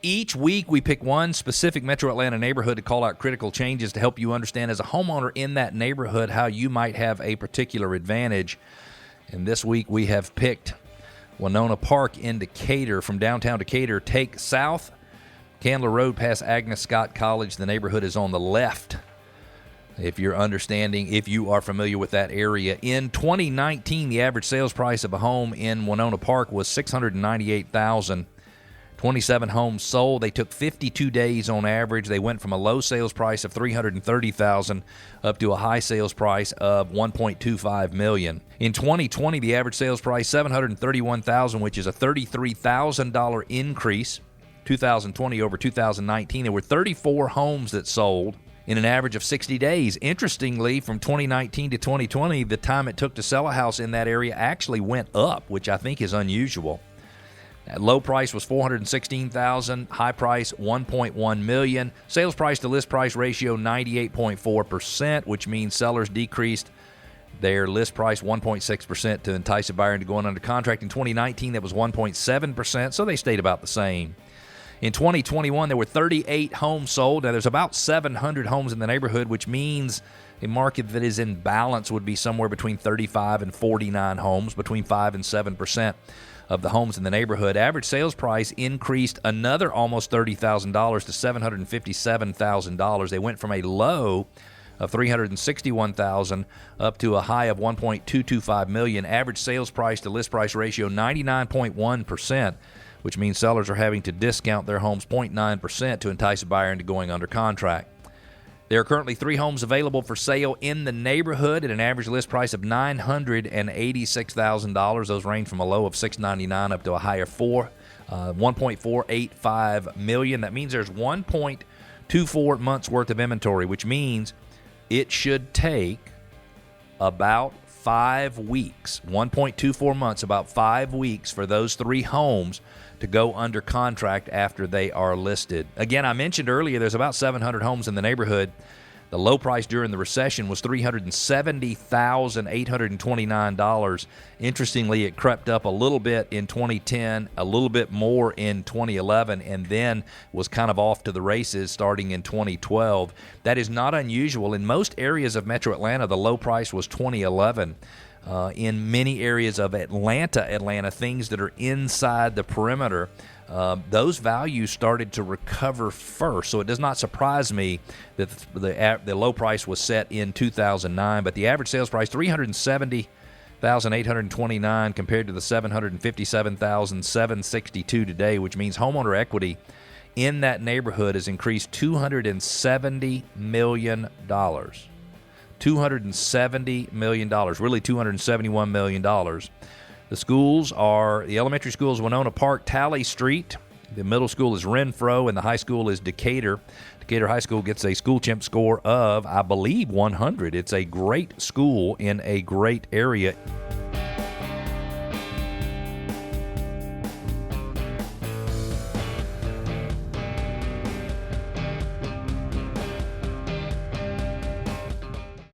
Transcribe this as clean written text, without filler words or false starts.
Each week, we pick one specific Metro Atlanta neighborhood to call out critical changes to help you understand as a homeowner in that neighborhood how you might have a particular advantage. And this week, we have picked Winnona Park in Decatur. From downtown Decatur, take south, Candler Road past Agnes Scott College. The neighborhood is on the left. If you're familiar with that area. In 2019, the average sales price of a home in Winnona Park was $698,000. 27 homes sold. They took 52 days on average. They went from a low sales price of $330,000 up to a high sales price of $1.25 million. In 2020, the average sales price $731,000, which is a $33,000 increase. 2020 over 2019, there were 34 homes that sold in an average of 60 days. Interestingly, from 2019 to 2020, the time it took to sell a house in that area actually went up, which I think is unusual. That low price was $416,000, high price $1.1 million. Sales price to list price ratio 98.4%, which means sellers decreased their list price 1.6% to entice a buyer into going under contract. In 2019, that was 1.7%, so they stayed about the same. In 2021, there were 38 homes sold. Now, there's about 700 homes in the neighborhood, which means a market that is in balance would be somewhere between 35 and 49 homes, between 5 and 7% of the homes in the neighborhood. Average sales price increased another almost $30,000 to $757,000. They went from a low of $361,000 up to a high of $1.225 million. Average sales price to list price ratio 99.1%, which means sellers are having to discount their homes 0.9% to entice a buyer into going under contract. There are currently 3 homes available for sale in the neighborhood at an average list price of $986,000. Those range from a low of $699,000 up to a high of $1.485 million. That means there's 1.24 months worth of inventory, which means it should take about 5 weeks, 1.24 months, about 5 weeks for those 3 homes to go under contract after they are listed. Again, I mentioned earlier there's about 700 homes in the neighborhood. The low price during the recession was $370,829. Interestingly, it crept up a little bit in 2010, a little bit more in 2011, and then was kind of off to the races starting in 2012. That is not unusual. In most areas of Metro Atlanta, the low price was 2011. In many areas of Atlanta, things that are inside the perimeter, those values started to recover first. So it does not surprise me that the low price was set in 2009, but the average sales price $370,829 compared to the $757,762 today, which means homeowner equity in that neighborhood has increased $270 million. $270 million, really $271 million. The schools are, the elementary school is Winnona Park, Talley Street. The middle school is Renfro, and the high school is Decatur. Decatur High School gets a school chimp score of, I believe, 100. It's a great school in a great area.